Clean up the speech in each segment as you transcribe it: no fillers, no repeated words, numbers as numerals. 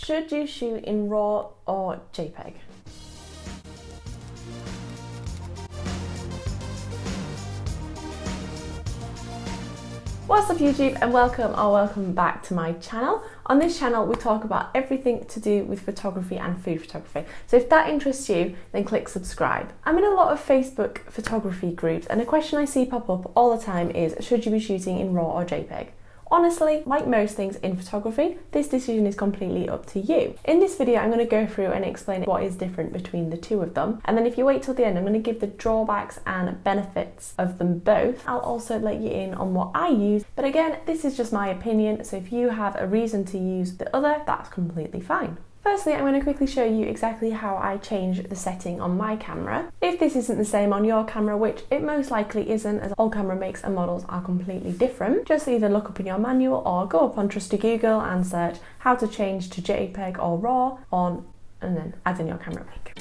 Should you shoot in RAW or JPEG? What's up YouTube, and welcome back to my channel. On this channel we talk about everything to do with photography and food photography. So if that interests you, then click subscribe. I'm in a lot of Facebook photography groups, and a question I see pop up all the time is, should you be shooting in RAW or JPEG? Honestly, like most things in photography, this decision is completely up to you. In this video, I'm going to go through and explain what is different between the two of them. And then if you wait till the end, I'm going to give the drawbacks and benefits of them both. I'll also let you in on what I use. But again, this is just my opinion. So if you have a reason to use the other, that's completely fine. Firstly, I'm going to quickly show you exactly how I change the setting on my camera. If this isn't the same on your camera, which it most likely isn't, as all camera makes and models are completely different, just either look up in your manual or go up on trusty Google and search how to change to JPEG or RAW and then add in your camera link.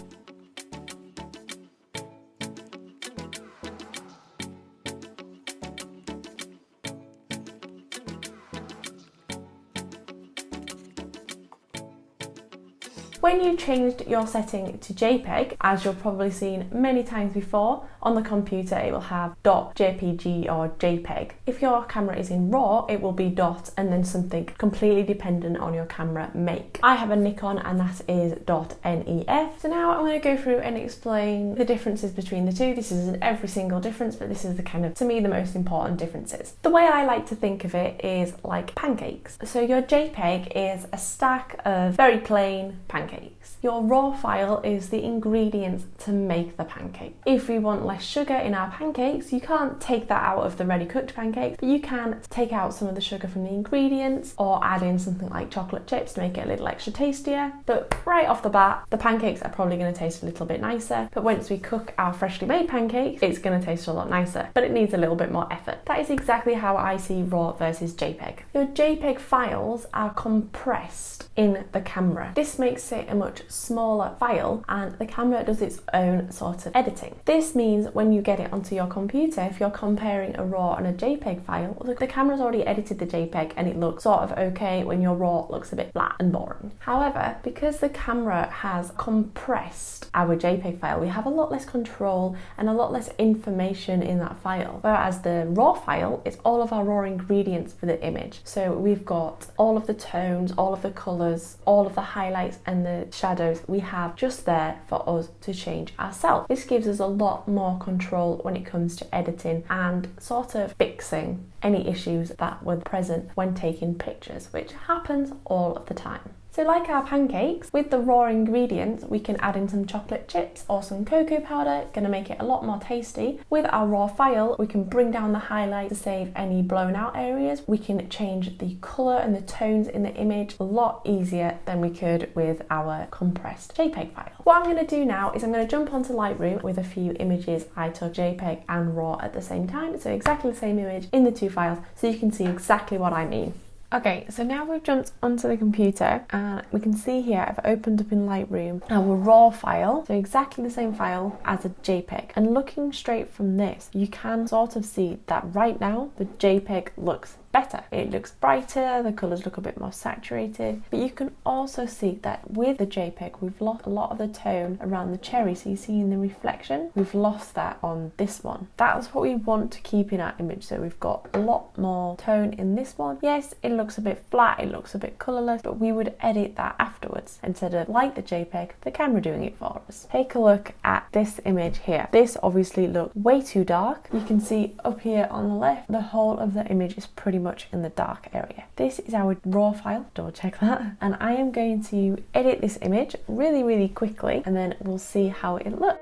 When you changed your setting to JPEG, as you've probably seen many times before, on the computer it will have .jpg or JPEG. If your camera is in RAW, it will be dot and then something completely dependent on your camera make. I have a Nikon and that is .nef. So now I'm going to go through and explain the differences between the two. This isn't every single difference, but this is the kind of, to me, the most important differences. The way I like to think of it is like pancakes. So your JPEG is a stack of very plain pancakes. Your RAW file is the ingredients to make the pancake. If we want less sugar in our pancakes, you can't take that out of the ready cooked pancakes, but you can take out some of the sugar from the ingredients or add in something like chocolate chips to make it a little extra tastier. But right off the bat, the pancakes are probably going to taste a little bit nicer, but once we cook our freshly made pancakes, it's going to taste a lot nicer, but it needs a little bit more effort. That is exactly how I see RAW versus JPEG. Your JPEG files are compressed in the camera. This makes it a much smaller file, and the camera does its own sort of editing. This means when you get it onto your computer, if you're comparing a RAW and a JPEG file, the camera's already edited the JPEG and it looks sort of okay, when your RAW looks a bit flat and boring. However, because the camera has compressed our JPEG file, we have a lot less control and a lot less information in that file. Whereas the RAW file is all of our raw ingredients for the image. So we've got all of the tones, all of the colours, all of the highlights and the shadows we have just there for us to change ourselves. This gives us a lot more control when it comes to editing and sort of fixing any issues that were present when taking pictures, which happens all of the time. So like our pancakes, with the raw ingredients, we can add in some chocolate chips or some cocoa powder, gonna make it a lot more tasty. With our raw file, we can bring down the highlights to save any blown out areas. We can change the colour and the tones in the image a lot easier than we could with our compressed JPEG file. What I'm gonna do now is I'm gonna jump onto Lightroom with a few images I took JPEG and RAW at the same time, so exactly the same image in the two files, so you can see exactly what I mean. Okay, so now we've jumped onto the computer and we can see here I've opened up in Lightroom our RAW file, so exactly the same file as a JPEG. And looking straight from this, you can sort of see that right now the JPEG looks better. It looks brighter, the colours look a bit more saturated, but you can also see that with the JPEG we've lost a lot of the tone around the cherry, so you see in the reflection we've lost that on this one. That's what we want to keep in our image, so we've got a lot more tone in this one. Yes, it looks a bit flat, it looks a bit colourless, but we would edit that afterwards instead of, like the JPEG, the camera doing it for us. Take a look at this image here. This obviously looks way too dark. You can see up here on the left, the whole of the image is pretty much in the dark area. This is our RAW file, double check that, and I am going to edit this image really quickly and then we'll see how it looks.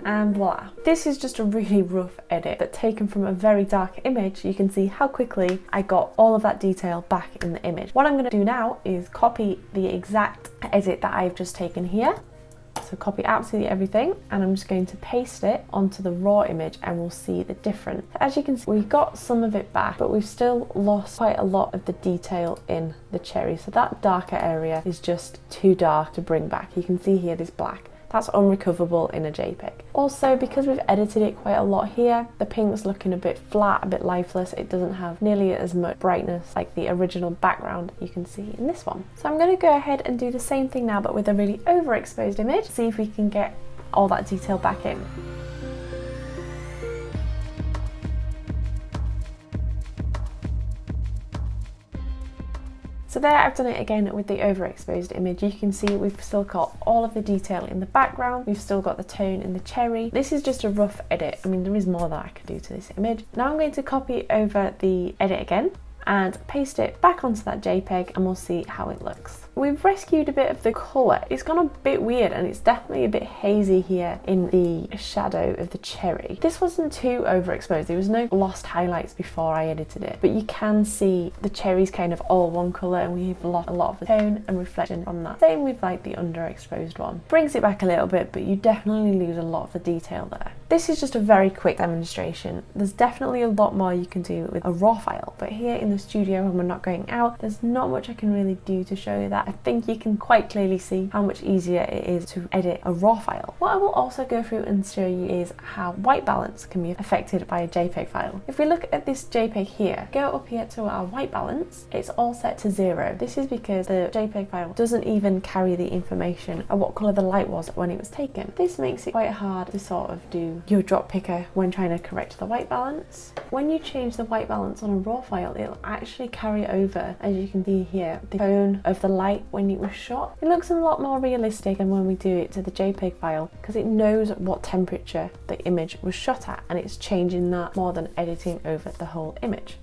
And voila. This is just a really rough edit, but taken from a very dark image, you can see how quickly I got all of that detail back in the image. What I'm going to do now is copy the exact edit that I've just taken here. So copy absolutely everything, and I'm just going to paste it onto the raw image and we'll see the difference. As you can see, we've got some of it back, but we've still lost quite a lot of the detail in the cherry. So that darker area is just too dark to bring back. You can see here this black. that's unrecoverable in a JPEG. Also, because we've edited it quite a lot here, the pink's looking a bit flat, a bit lifeless. It doesn't have nearly as much brightness like the original background you can see in this one. So I'm going to go ahead and do the same thing now, but with a really overexposed image, see if we can get all that detail back in. So there, I've done it again with the overexposed image. You can see we've still got all of the detail in the background. We've still got the tone in the cherry. This is just a rough edit. I mean, there is more that I could do to this image. Now I'm going to copy over the edit again and paste it back onto that JPEG, and we'll see how it looks. We've rescued a bit of the colour. It's gone a bit weird, and it's definitely a bit hazy here in the shadow of the cherry. This wasn't too overexposed. There was no lost highlights before I edited it, but you can see the cherry's kind of all one colour, and we've lost a lot of the tone and reflection from that. Same with like the underexposed one. Brings it back a little bit, but you definitely lose a lot of the detail there. This is just a very quick demonstration. There's definitely a lot more you can do with a RAW file, but here in the studio when we're not going out, there's not much I can really do to show you that. I think you can quite clearly see how much easier it is to edit a RAW file. What I will also go through and show you is how white balance can be affected by a JPEG file. If we look at this JPEG here, go up here to our white balance, it's all set to 0. This is because the JPEG file doesn't even carry the information of what colour the light was when it was taken. This makes it quite hard to sort of do your drop picker when trying to correct the white balance. When you change the white balance on a RAW file, it'll actually carry over, as you can see here, the tone of the light when it was shot. It looks a lot more realistic than when we do it to the JPEG file, because it knows what temperature the image was shot at, and it's changing that more than editing over the whole image.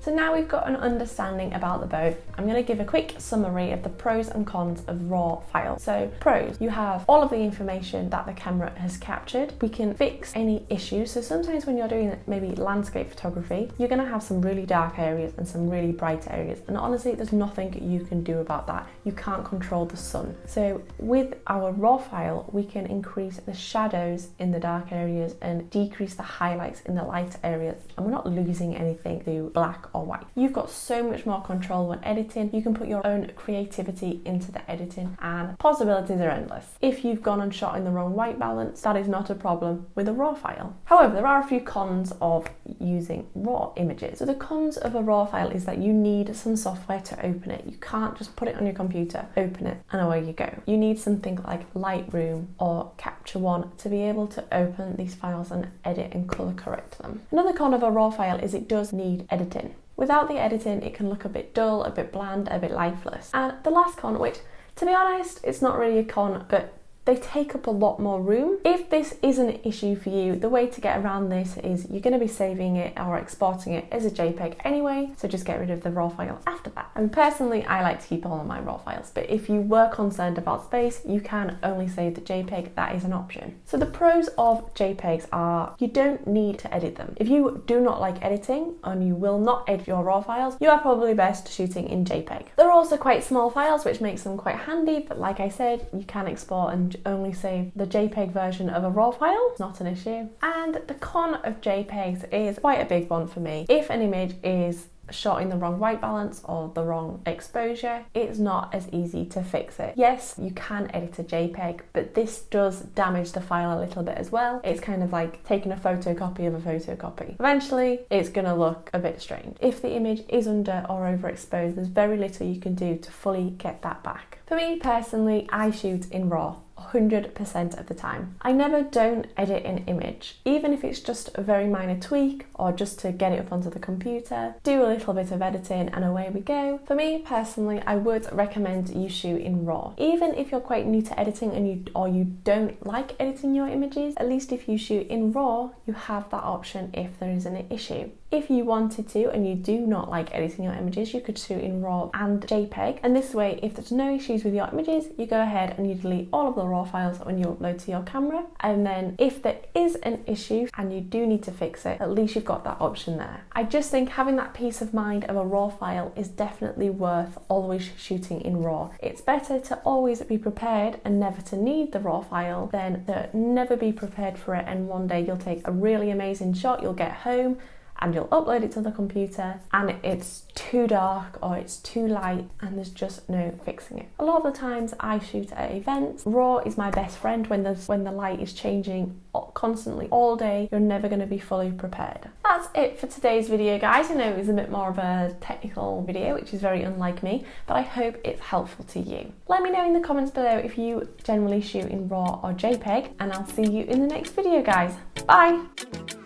So now we've got an understanding about the both, I'm going to give a quick summary of the pros and cons of RAW files. So pros, you have all of the information that the camera has captured. We can fix any issues. So sometimes when you're doing maybe landscape photography, you're going to have some really dark areas and some really bright areas. And honestly, there's nothing you can do about that. You can't control the sun. So with our RAW file, we can increase the shadows in the dark areas and decrease the highlights in the light areas. And we're not losing anything to black or white. You've got so much more control when editing. You can put your own creativity into the editing, and possibilities are endless. If you've gone and shot in the wrong white balance, that is not a problem with a RAW file. However, there are a few cons of using RAW images. So the cons of a RAW file is that you need some software to open it. You can't just put it on your computer, open it, and away you go. You need something like Lightroom or Capture One to be able to open these files and edit and color correct them. Another con of a RAW file is it does need editing. Without the editing, it can look a bit dull, a bit bland, a bit lifeless. And the last con, which to be honest, it's not really a con, but they take up a lot more room. If this is an issue for you, the way to get around this is you're going to be saving it or exporting it as a JPEG anyway, so just get rid of the RAW file after that. And personally, I like to keep all of my RAW files, but if you were concerned about space, you can only save the JPEG. That is an option. So the pros of JPEGs are you don't need to edit them. If you do not like editing and you will not edit your RAW files, you are probably best shooting in JPEG. They're also quite small files, which makes them quite handy, but like I said, you can export and only save the JPEG version of a RAW file. It's not an issue. And the con of JPEGs is quite a big one for me. If an image is shot in the wrong white balance or the wrong exposure, it's not as easy to fix it. Yes, you can edit a JPEG, but this does damage the file a little bit as well. It's kind of like taking a photocopy of a photocopy. Eventually, it's gonna look a bit strange. If the image is under or overexposed, there's very little you can do to fully get that back. For me personally, I shoot in RAW 100% of the time. I never don't edit an image, even if it's just a very minor tweak or just to get it up onto the computer, do a little bit of editing and away we go. For me personally, I would recommend you shoot in RAW. Even if you're quite new to editing and you don't like editing your images, at least if you shoot in RAW, you have that option if there is an issue. If you wanted to and you do not like editing your images, you could shoot in RAW and JPEG, and this way, if there's no issues with your images, you go ahead and you delete all of the RAW files when you upload to your camera, and then if there is an issue and you do need to fix it, at least you've got that option there. I just think having that peace of mind of a RAW file is definitely worth always shooting in RAW. It's better to always be prepared and never to need the RAW file than to never be prepared for it, and one day you'll take a really amazing shot, you'll get home and you'll upload it to the computer and it's too dark or it's too light and there's just no fixing it. A lot of the times I shoot at events. Raw is my best friend when the light is changing constantly all day. You're never going to be fully prepared. That's it for today's video, guys. I know it was a bit more of a technical video, which is very unlike me, but I hope it's helpful to you. Let me know in the comments below if you generally shoot in RAW or JPEG, and I'll see you in the next video, guys. Bye!